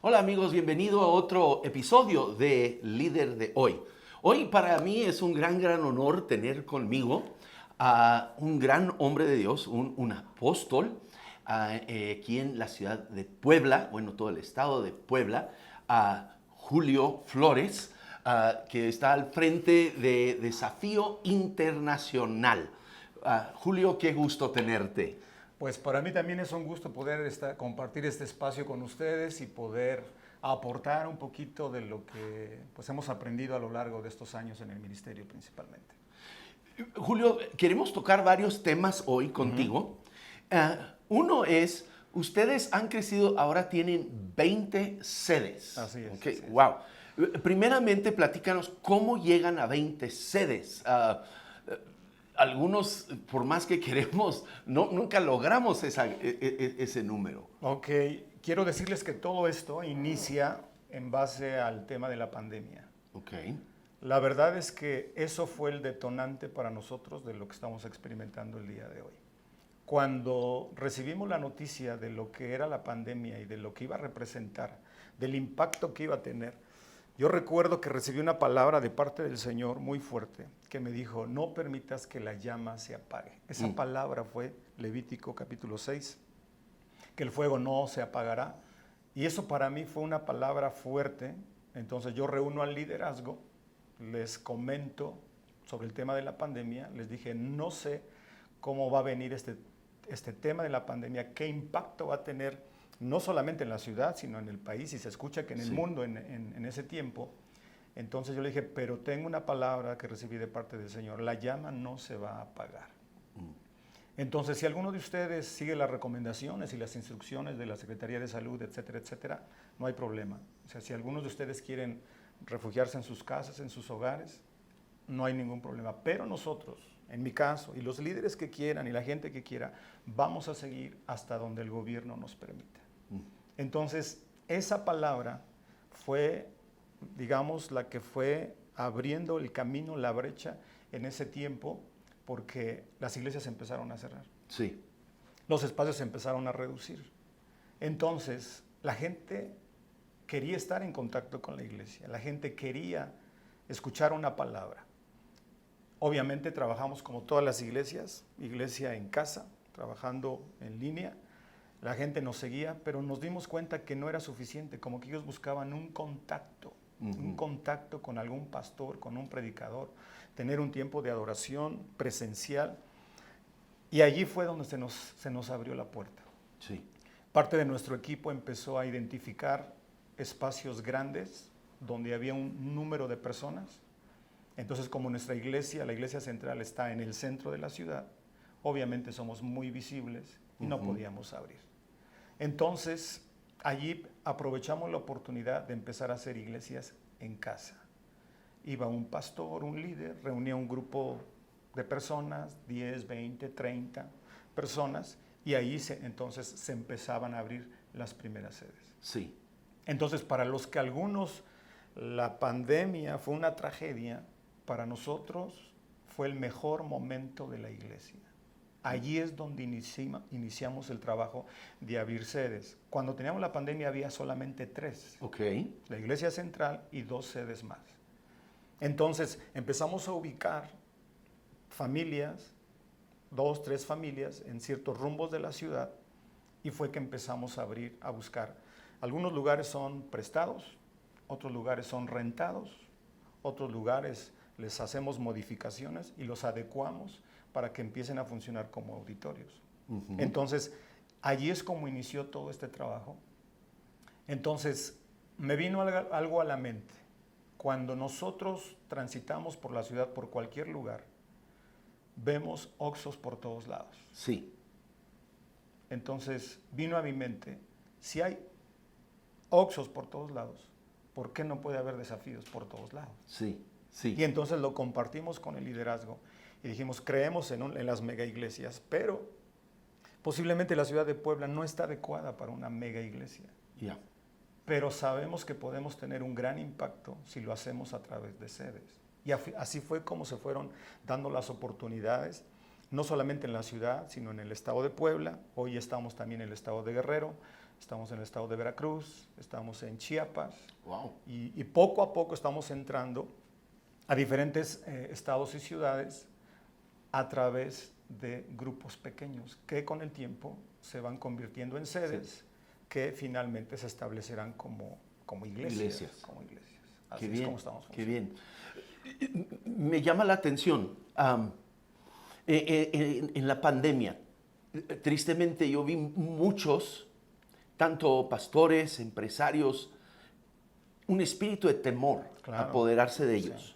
Hola amigos, bienvenido a otro episodio de Líder de Hoy. Hoy para mí es un gran honor tener conmigo a un gran hombre de Dios, un apóstol, aquí en la ciudad de Puebla, bueno, todo el estado de Puebla, a Julio Flores, que está al frente de Desafío Internacional. Julio, qué gusto tenerte. Pues para mí también es un gusto poder compartir este espacio con ustedes y poder aportar un poquito de lo que pues, hemos aprendido a lo largo de estos años en el ministerio principalmente. Julio, queremos tocar varios temas hoy contigo. Uno es, ustedes han crecido, ahora tienen 20 sedes. Así es. Okay, Así es. wow. Primeramente, platícanos cómo llegan a 20 sedes. Algunos, por más que queremos, nunca logramos ese número. Ok, quiero decirles que todo esto inicia en base al tema de la pandemia. Okay. La verdad es que eso fue el detonante para nosotros de lo que estamos experimentando el día de hoy. Cuando recibimos la noticia de lo que era la pandemia y de lo que iba a representar, del impacto que iba a tener, yo recuerdo que recibí una palabra de parte del Señor muy fuerte que me dijo, no permitas que la llama se apague. Esa palabra fue Levítico capítulo 6, que el fuego no se apagará. Y eso para mí fue una palabra fuerte. Entonces yo reúno al liderazgo, les comento sobre el tema de la pandemia, les dije, no sé cómo va a venir este tema de la pandemia, qué impacto va a tener no solamente en la ciudad, sino en el país, y se escucha que en el mundo en ese tiempo. Entonces yo le dije, pero tengo una palabra que recibí de parte del Señor, la llama no se va a apagar. Entonces, si alguno de ustedes sigue las recomendaciones y las instrucciones de la Secretaría de Salud, etcétera, etcétera, no hay problema. O sea, si algunos de ustedes quieren refugiarse en sus casas, en sus hogares, no hay ningún problema. Pero nosotros, en mi caso, y los líderes que quieran y la gente que quiera, vamos a seguir hasta donde el gobierno nos permita. Entonces, esa palabra fue, digamos, la que fue abriendo el camino, la brecha en ese tiempo, porque las iglesias empezaron a cerrar. Sí. Los espacios se empezaron a reducir. Entonces, la gente quería estar en contacto con la iglesia, la gente quería escuchar una palabra. Obviamente trabajamos como todas las iglesias, iglesia en casa, trabajando en línea. La gente nos seguía, pero nos dimos cuenta que no era suficiente, como que ellos buscaban un contacto con algún pastor, con un predicador, tener un tiempo de adoración presencial. Y allí fue donde se nos abrió la puerta. Sí. Parte de nuestro equipo empezó a identificar espacios grandes donde había un número de personas. Entonces, como nuestra iglesia, la iglesia central está en el centro de la ciudad, obviamente somos muy visibles y no podíamos abrir. Entonces, allí aprovechamos la oportunidad de empezar a hacer iglesias en casa. Iba un pastor, un líder, reunía un grupo de personas, 10, 20, 30 personas, y ahí entonces se empezaban a abrir las primeras sedes. Sí. Entonces, para los que algunos la pandemia fue una tragedia, para nosotros fue el mejor momento de la iglesia. Allí es donde iniciamos el trabajo de abrir sedes. Cuando teníamos la pandemia había solamente 3. Okay. La iglesia central y 2 sedes más. Entonces empezamos a ubicar familias, 2, 3 familias en ciertos rumbos de la ciudad, y fue que empezamos a abrir, a buscar. Algunos lugares son prestados, otros lugares son rentados, otros lugares les hacemos modificaciones y los adecuamos para que empiecen a funcionar como auditorios. Entonces, allí es como inició todo este trabajo. Entonces, me vino algo a la mente. Cuando nosotros transitamos por la ciudad, por cualquier lugar, vemos Oxxos por todos lados. Sí. Entonces, vino a mi mente, si hay Oxxos por todos lados, ¿por qué no puede haber desafíos por todos lados? Sí. Sí. Y entonces lo compartimos con el liderazgo y dijimos, creemos en las mega iglesias, pero posiblemente la ciudad de Puebla no está adecuada para una mega iglesia. Yeah. Pero sabemos que podemos tener un gran impacto si lo hacemos a través de sedes. Y así fue como se fueron dando las oportunidades, no solamente en la ciudad, sino en el estado de Puebla. Hoy estamos también en el estado de Guerrero, estamos en el estado de Veracruz, estamos en Chiapas. Wow. Y poco a poco estamos entrando a diferentes estados y ciudades a través de grupos pequeños que con el tiempo se van convirtiendo en sedes que finalmente se establecerán como iglesias. Como iglesias. Así Qué es bien, como estamos qué funcionando. bien. Me llama la atención, en la pandemia, tristemente yo vi muchos, tanto pastores, empresarios, un espíritu de temor apoderarse de ellos.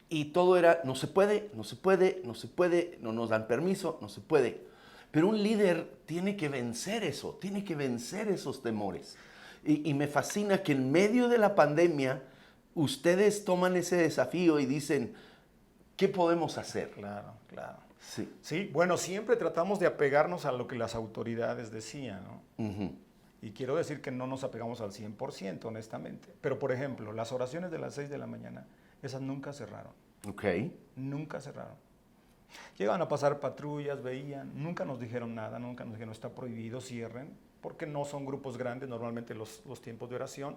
Y todo era, no se puede, no se puede, no se puede, no nos dan permiso, no se puede. Pero un líder tiene que vencer eso, tiene que vencer esos temores. Y me fascina que en medio de la pandemia ustedes toman ese desafío y dicen, ¿qué podemos hacer? Claro, claro. Sí. Sí, bueno, siempre tratamos de apegarnos a lo que las autoridades decían, ¿no? Uh-huh. Y quiero decir que no nos apegamos al 100%, honestamente. Pero, por ejemplo, las oraciones de las 6 de la mañana, esas nunca cerraron. Ok. Nunca cerraron. Llegaban a pasar patrullas, veían, nunca nos dijeron nada, nunca nos dijeron está prohibido, cierren, porque no son grupos grandes normalmente los tiempos de oración,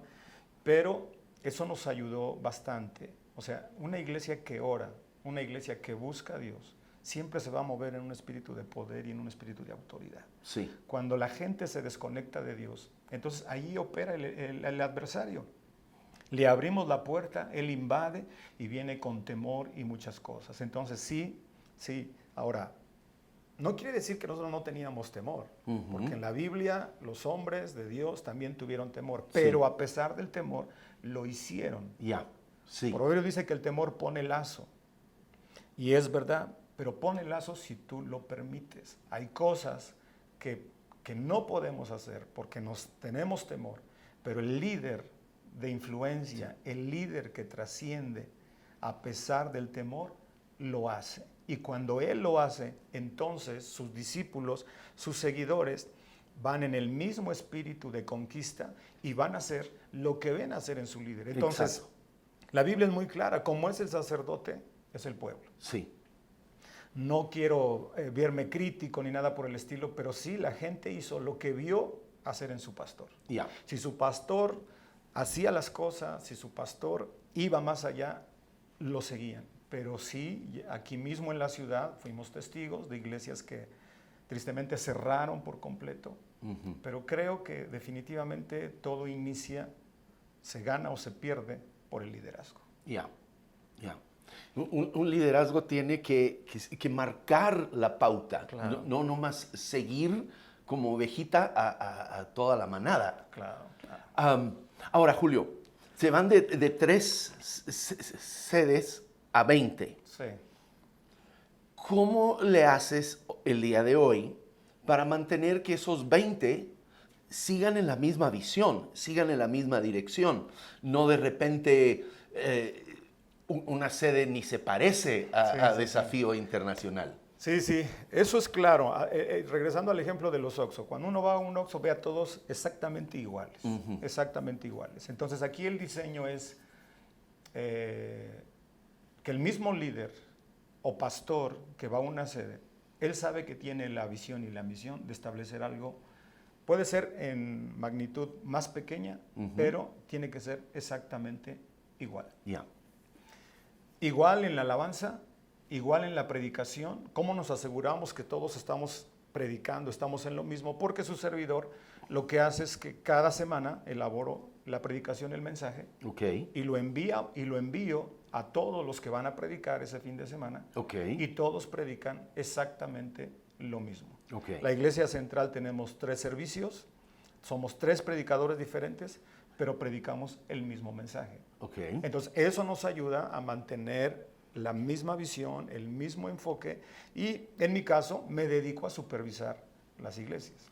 pero eso nos ayudó bastante. O sea, una iglesia que ora, una iglesia que busca a Dios, siempre se va a mover en un espíritu de poder y en un espíritu de autoridad. Sí. Cuando la gente se desconecta de Dios, entonces ahí opera el adversario. Le abrimos la puerta, él invade y viene con temor y muchas cosas. Entonces sí. Ahora, no quiere decir que nosotros no teníamos temor, porque en la Biblia los hombres de Dios también tuvieron temor, pero a pesar del temor lo hicieron. Ya, sí. Proverbios dice que el temor pone lazo, y es verdad, pero pone lazo si tú lo permites. Hay cosas que no podemos hacer porque nos tenemos temor, pero el líder de influencia, el líder que trasciende a pesar del temor, lo hace. Y cuando él lo hace, entonces sus discípulos, sus seguidores, van en el mismo espíritu de conquista y van a hacer lo que ven hacer en su líder. Entonces, exacto. La Biblia es muy clara, como es el sacerdote, es el pueblo. Sí. No quiero verme crítico ni nada por el estilo, pero sí la gente hizo lo que vio hacer en su pastor. Ya. Si su pastor hacía las cosas, si su pastor iba más allá, lo seguían. Pero sí, aquí mismo en la ciudad fuimos testigos de iglesias que tristemente cerraron por completo. Pero creo que definitivamente todo inicia, se gana o se pierde por el liderazgo. Ya. Un liderazgo tiene que marcar la pauta, Claro. no nomás seguir como ovejita a toda la manada. Claro. Ahora, Julio, se van de 3 sedes a 20. Sí. ¿Cómo le haces el día de hoy para mantener que esos 20 sigan en la misma visión, sigan en la misma dirección? No de repente una sede ni se parece a Desafío Internacional. Sí, eso es claro. Regresando al ejemplo de los Oxxo, cuando uno va a un Oxxo ve a todos exactamente iguales, exactamente iguales. Entonces aquí el diseño es que el mismo líder o pastor que va a una sede, él sabe que tiene la visión y la misión de establecer algo, puede ser en magnitud más pequeña, pero tiene que ser exactamente igual. Ya. Igual en la alabanza, igual en la predicación. ¿Cómo nos aseguramos que todos estamos predicando, estamos en lo mismo? Porque su servidor lo que hace es que cada semana elaboro la predicación, el mensaje, y lo envío a todos los que van a predicar ese fin de semana, y todos predican exactamente lo mismo. La iglesia central tenemos 3 servicios, somos 3 predicadores diferentes, pero predicamos el mismo mensaje. Entonces eso nos ayuda a mantener la misma visión, el mismo enfoque, y en mi caso me dedico a supervisar las iglesias.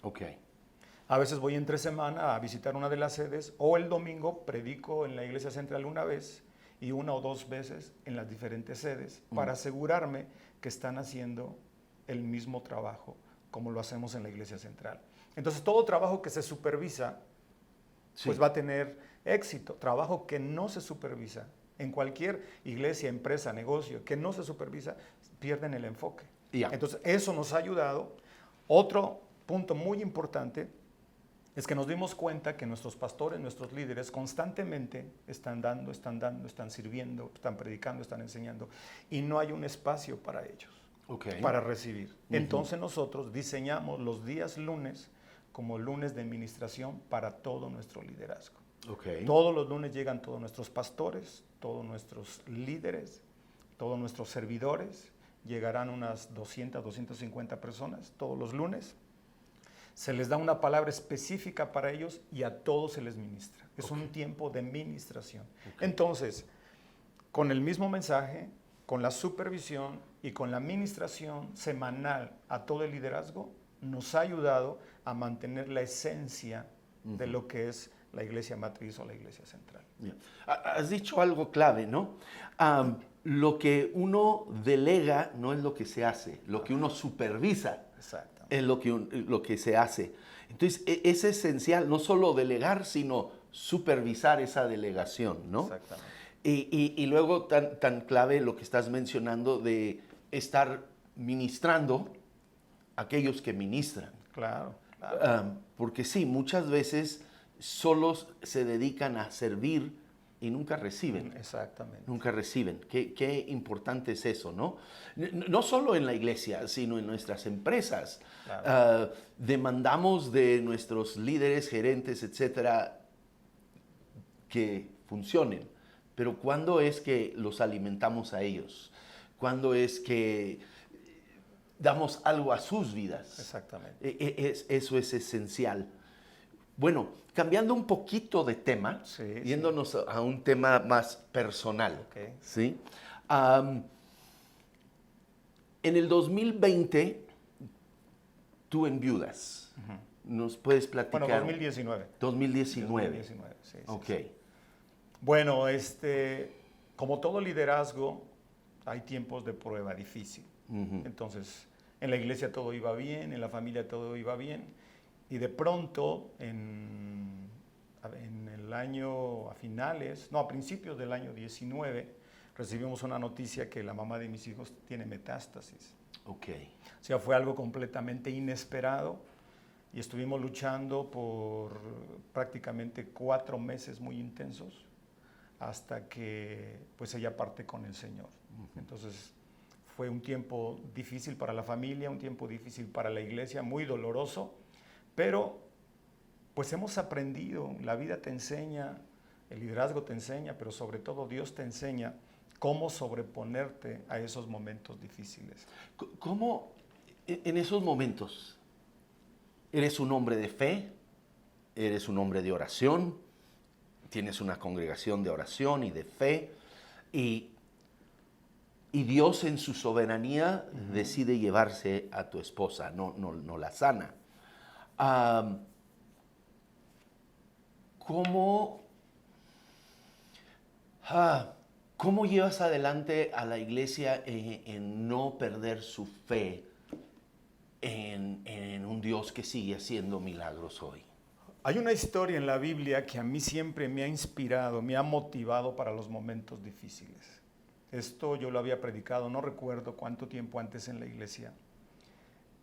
A veces voy entre semana a visitar una de las sedes, o el domingo predico en la iglesia central una vez y 1 o 2 veces en las diferentes sedes, para asegurarme que están haciendo el mismo trabajo como lo hacemos en la iglesia central. Entonces todo trabajo que se supervisa pues va a tener éxito. Trabajo que no se supervisa en cualquier iglesia, empresa, negocio que no se supervisa, pierden el enfoque. Entonces eso nos ha ayudado. Otro punto muy importante es que nos dimos cuenta que nuestros pastores, nuestros líderes constantemente están dando, están sirviendo, están predicando, están enseñando y no hay un espacio para ellos, para recibir. Entonces nosotros diseñamos los días lunes como lunes de administración para todo nuestro liderazgo. Todos los lunes llegan todos nuestros pastores, todos nuestros líderes, todos nuestros servidores, llegarán unas 200, 250 personas todos los lunes. Se les da una palabra específica para ellos y a todos se les ministra. Es un tiempo de ministración. Entonces, con el mismo mensaje, con la supervisión y con la ministración semanal a todo el liderazgo, nos ha ayudado a mantener la esencia de lo que es la iglesia matriz o la iglesia central. Has dicho algo clave, ¿no? Lo que uno delega no es lo que se hace, lo que uno supervisa es lo que se hace. Entonces, es esencial no solo delegar, sino supervisar esa delegación, ¿no? Exactamente. Y luego tan clave lo que estás mencionando de estar ministrando a aquellos que ministran. Claro. Porque sí, muchas veces solos se dedican a servir y nunca reciben. Exactamente. Nunca reciben. Qué importante es eso, ¿no? No solo en la iglesia, sino en nuestras empresas. Claro. Demandamos de nuestros líderes, gerentes, etcétera, que funcionen. Pero ¿cuándo es que los alimentamos a ellos? ¿Cuándo es que damos algo a sus vidas? Exactamente. Eso es esencial. Bueno, cambiando un poquito de tema, yéndonos a un tema más personal. ¿Sí? En el 2020, tú enviudas. ¿Nos puedes platicar? Bueno, 2019. 2019. Sí. Bueno, como todo liderazgo, hay tiempos de prueba difícil. Entonces, en la iglesia todo iba bien, en la familia todo iba bien. Y de pronto, en el año, a principios del año 19, recibimos una noticia que la mamá de mis hijos tiene metástasis. O sea, fue algo completamente inesperado y estuvimos luchando por prácticamente 4 meses muy intensos hasta que pues ella parte con el Señor. Entonces, fue un tiempo difícil para la familia, un tiempo difícil para la iglesia, muy doloroso. Pero, pues hemos aprendido, la vida te enseña, el liderazgo te enseña, pero sobre todo Dios te enseña cómo sobreponerte a esos momentos difíciles. ¿Cómo en esos momentos eres un hombre de fe, eres un hombre de oración, tienes una congregación de oración y de fe, y Dios en su soberanía decide llevarse a tu esposa, no la sana? ¿Cómo llevas adelante a la iglesia en no perder su fe en un Dios que sigue haciendo milagros hoy? Hay una historia en la Biblia que a mí siempre me ha inspirado, me ha motivado para los momentos difíciles. Esto yo lo había predicado, no recuerdo cuánto tiempo antes en la iglesia.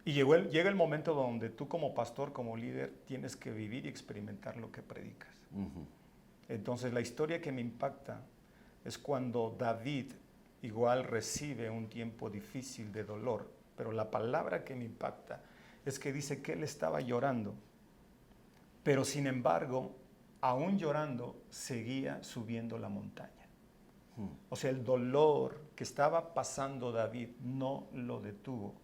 Y llega el momento donde tú como pastor, como líder, tienes que vivir y experimentar lo que predicas. Entonces la historia que me impacta es cuando David igual recibe un tiempo difícil de dolor, pero la palabra que me impacta es que dice que él estaba llorando, pero sin embargo, aún llorando, seguía subiendo la montaña. O sea, el dolor que estaba pasando David no lo detuvo.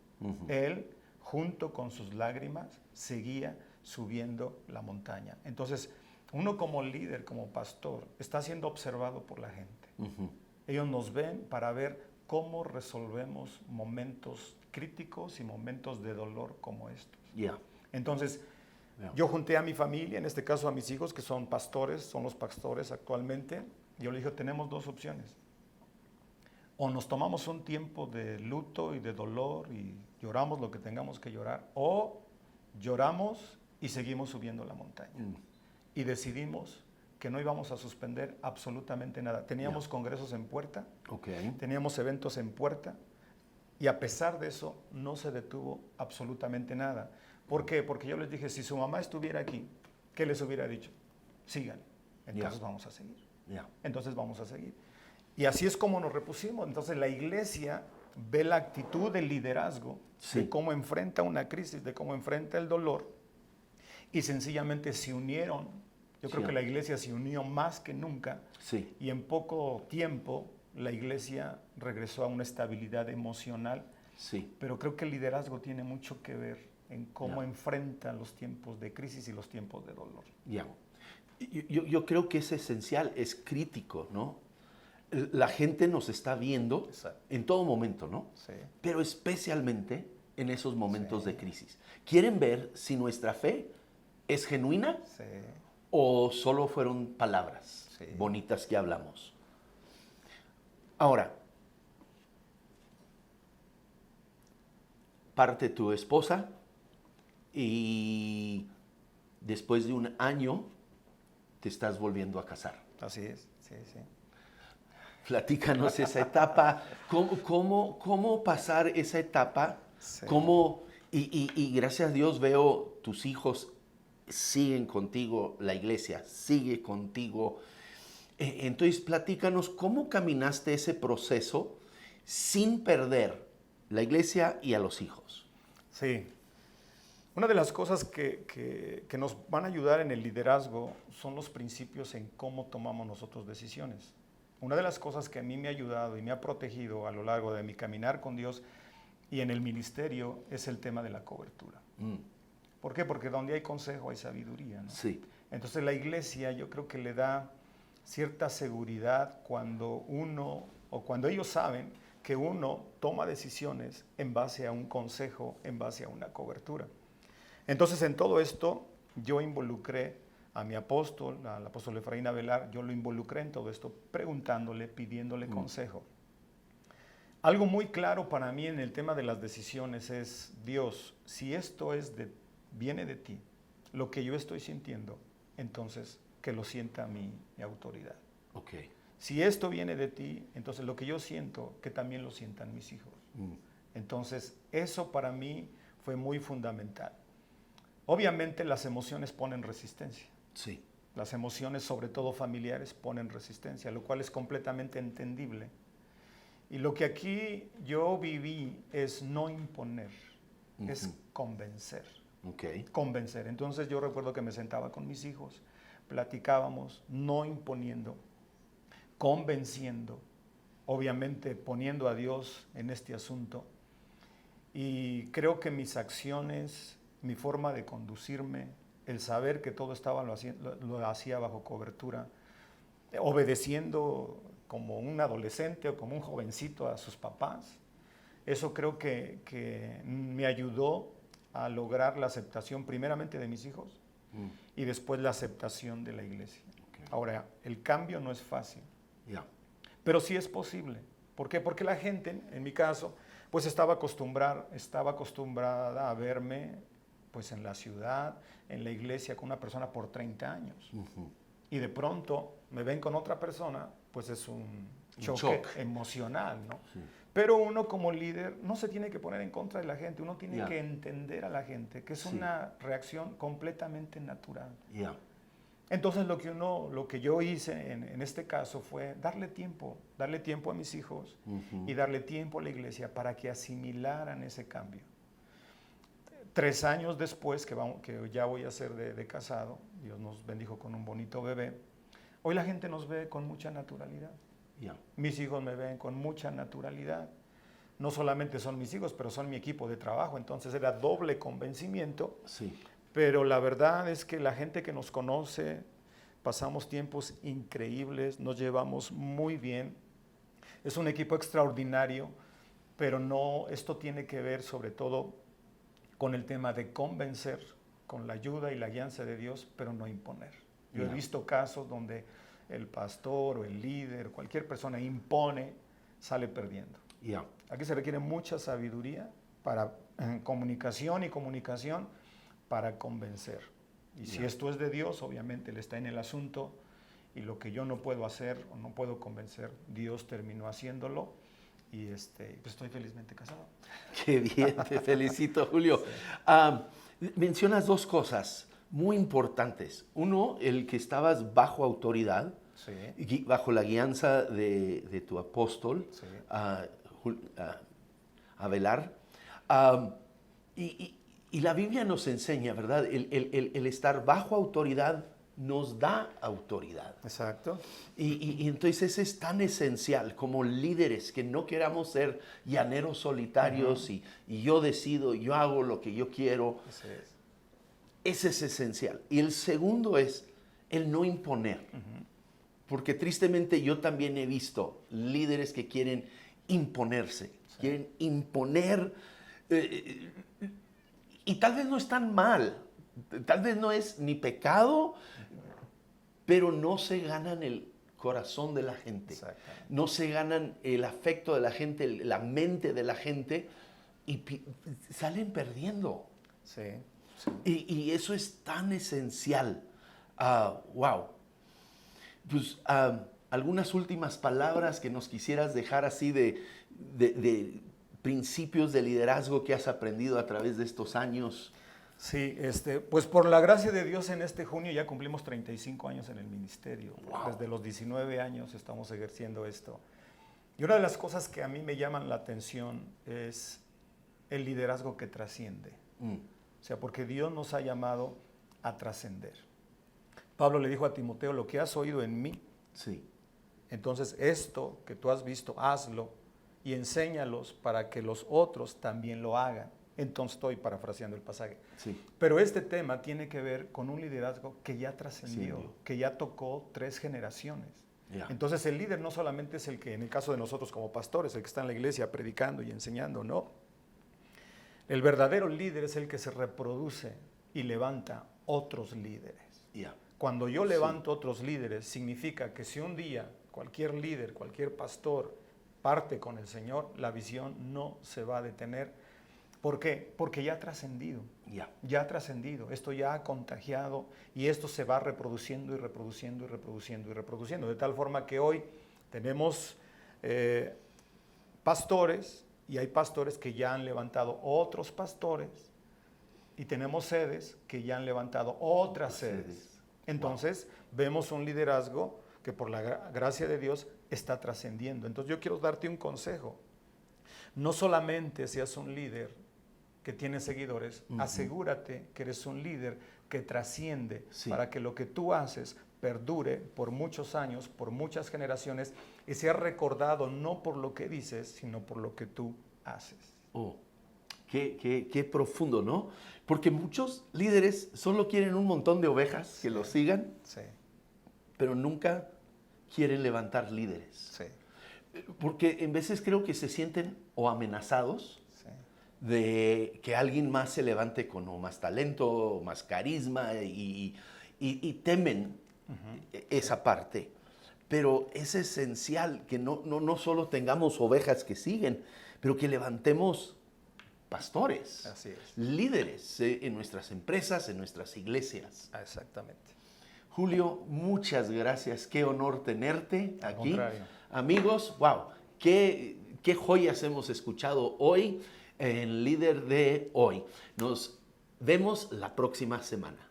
Él, junto con sus lágrimas, seguía subiendo la montaña. Entonces, uno como líder, como pastor, está siendo observado por la gente. Ellos nos ven para ver cómo resolvemos momentos críticos y momentos de dolor como estos. Entonces, yo junté a mi familia, en este caso a mis hijos, que son los pastores actualmente. Yo les dije, tenemos 2 opciones. O nos tomamos un tiempo de luto y de dolor y lloramos lo que tengamos que llorar, o lloramos y seguimos subiendo la montaña. Y decidimos que no íbamos a suspender absolutamente nada. Teníamos congresos en puerta, teníamos eventos en puerta, y a pesar de eso no se detuvo absolutamente nada. ¿Por qué? Porque yo les dije, si su mamá estuviera aquí, ¿qué les hubiera dicho? Sigan, entonces Ya. vamos a seguir. Ya. Entonces vamos a seguir. Y así es como nos repusimos. Entonces la iglesia ve la actitud del liderazgo, Sí. de cómo enfrenta una crisis, de cómo enfrenta el dolor, y sencillamente se unieron. Yo creo Sí. que la iglesia se unió más que nunca, Sí. y en poco tiempo la iglesia regresó a una estabilidad emocional, Sí. pero creo que el liderazgo tiene mucho que ver en cómo Ya. enfrenta los tiempos de crisis y los tiempos de dolor. Ya. Yo creo que es esencial, es crítico, ¿no? La gente nos está viendo Exacto. en todo momento, ¿no? Sí. Pero especialmente en esos momentos Sí. de crisis. Quieren ver si nuestra fe es genuina Sí. o solo fueron palabras Sí. bonitas que hablamos. Ahora, parte tu esposa y después de un año te estás volviendo a casar. Así es, sí, sí. Platícanos esa etapa, cómo pasar esa etapa, Sí. y gracias a Dios veo tus hijos siguen contigo, la iglesia sigue contigo. Entonces platícanos cómo caminaste ese proceso sin perder la iglesia y a los hijos. Sí. Una de las cosas que nos van a ayudar en el liderazgo son los principios en cómo tomamos nosotros decisiones. Una de las cosas que a mí me ha ayudado y me ha protegido a lo largo de mi caminar con Dios y en el ministerio es el tema de la cobertura. ¿Por qué? Porque donde hay consejo hay sabiduría, ¿no? Sí, Entonces la iglesia yo creo que le da cierta seguridad cuando uno, o cuando ellos saben que uno toma decisiones en base a un consejo, en base a una cobertura. Entonces en todo esto yo involucré a mi apóstol, al apóstol Efraín Avelar, yo lo involucré en todo esto preguntándole, pidiéndole consejo. Algo muy claro para mí en el tema de las decisiones es, Dios, si esto viene de ti, lo que yo estoy sintiendo, entonces que lo sienta mi autoridad. ok. Si esto viene de ti, entonces lo que yo siento, que también lo sientan mis hijos. Entonces, eso para mí fue muy fundamental. Obviamente las emociones ponen resistencia. Sí, Las emociones, sobre todo familiares, ponen resistencia, lo cual es completamente entendible. Y lo que aquí yo viví es no imponer, es convencer. ok. Convencer. Entonces yo recuerdo que me sentaba con mis hijos, platicábamos, no imponiendo, convenciendo, obviamente poniendo a Dios en este asunto. Y creo que mis acciones, mi forma de conducirme, el saber que todo lo hacía bajo cobertura, obedeciendo como un adolescente o como un jovencito a sus papás, eso creo que me ayudó a lograr la aceptación primeramente de mis hijos y después la aceptación de la iglesia. Okay. Ahora, el cambio no es fácil, Ya. pero sí es posible. ¿Por qué? Porque la gente, en mi caso, pues estaba acostumbrada a verme pues en la ciudad, en la iglesia, con una persona por 30 años. Y de pronto me ven con otra persona, pues es un choque emocional, ¿no? Sí. Pero uno como líder no se tiene que poner en contra de la gente, uno tiene que entender a la gente, que es una reacción completamente natural. Entonces lo que yo hice en este caso fue darle tiempo a mis hijos y darle tiempo a la iglesia para que asimilaran ese cambio. 3 años después que ya voy a ser de casado, Dios nos bendijo con un bonito bebé, hoy la gente nos ve con mucha naturalidad. Mis hijos me ven con mucha naturalidad. No solamente son mis hijos, pero son mi equipo de trabajo, entonces era doble convencimiento. Sí. Pero la verdad es que la gente que nos conoce, pasamos tiempos increíbles, nos llevamos muy bien. Es un equipo extraordinario, pero no, esto tiene que ver sobre todo con el tema de convencer, con la ayuda y la guianza de Dios, pero no imponer. Yo he visto casos donde el pastor o el líder, cualquier persona impone, sale perdiendo. Aquí se requiere mucha sabiduría para comunicación para convencer. Y si esto es de Dios, obviamente Él está en el asunto, y lo que yo no puedo hacer o no puedo convencer, Dios terminó haciéndolo, y pues estoy felizmente casado. Qué bien, te felicito, Julio. Mencionas 2 cosas muy importantes. Uno, el que estabas bajo autoridad, bajo la guianza de tu apóstol, Abelar. Y la Biblia nos enseña, ¿verdad? El estar bajo autoridad nos da autoridad. Exacto. Y entonces es tan esencial como líderes que no queramos ser llaneros solitarios y yo decido, yo hago lo que yo quiero. Ese es esencial. Y el segundo es el no imponer. Porque tristemente yo también he visto líderes que quieren imponerse, quieren imponer, y tal vez no están mal, tal vez no es ni pecado, pero no se ganan el corazón de la gente, no se ganan el afecto de la gente, la mente de la gente, y salen perdiendo. Y eso es tan esencial. Wow. Pues algunas últimas palabras que nos quisieras dejar así de principios de liderazgo que has aprendido a través de estos años. Sí, pues por la gracia de Dios en este junio ya cumplimos 35 años en el ministerio. Wow. Desde los 19 años estamos ejerciendo esto. Y una de las cosas que a mí me llaman la atención es el liderazgo que trasciende. O sea, porque Dios nos ha llamado a trascender. Pablo le dijo a Timoteo, lo que has oído en mí, entonces esto que tú has visto, hazlo y enséñalos para que los otros también lo hagan. Entonces estoy parafraseando el pasaje. Pero este tema tiene que ver con un liderazgo que ya trascendió, que ya tocó 3 generaciones. Entonces el líder no solamente es el que, en el caso de nosotros como pastores, el que está en la iglesia predicando y enseñando, no. El verdadero líder es el que se reproduce y levanta otros líderes. Cuando yo levanto otros líderes, significa que si un día cualquier líder, cualquier pastor parte con el Señor, la visión no se va a detener. ¿Por qué? Porque ya ha trascendido. Ya ha trascendido. Esto ya ha contagiado y esto se va reproduciendo y reproduciendo y reproduciendo y reproduciendo. De tal forma que hoy tenemos pastores y hay pastores que ya han levantado otros pastores y tenemos sedes que ya han levantado otras sedes. Entonces, vemos un liderazgo que por la gracia de Dios está trascendiendo. Entonces, yo quiero darte un consejo. No solamente seas un líder que tiene seguidores, asegúrate que eres un líder que trasciende para que lo que tú haces perdure por muchos años, por muchas generaciones y sea recordado no por lo que dices, sino por lo que tú haces. Qué profundo, ¿no? Porque muchos líderes solo quieren un montón de ovejas que los sigan, pero nunca quieren levantar líderes. Porque en veces creo que se sienten o amenazados de que alguien más se levante con o más talento, o más carisma y temen esa parte. Pero es esencial que no solo tengamos ovejas que siguen, pero que levantemos pastores, líderes en nuestras empresas, en nuestras iglesias. Exactamente. Julio, muchas gracias. Qué honor tenerte aquí. Amigos, wow, qué joyas hemos escuchado hoy en Líder de Hoy. Nos vemos la próxima semana.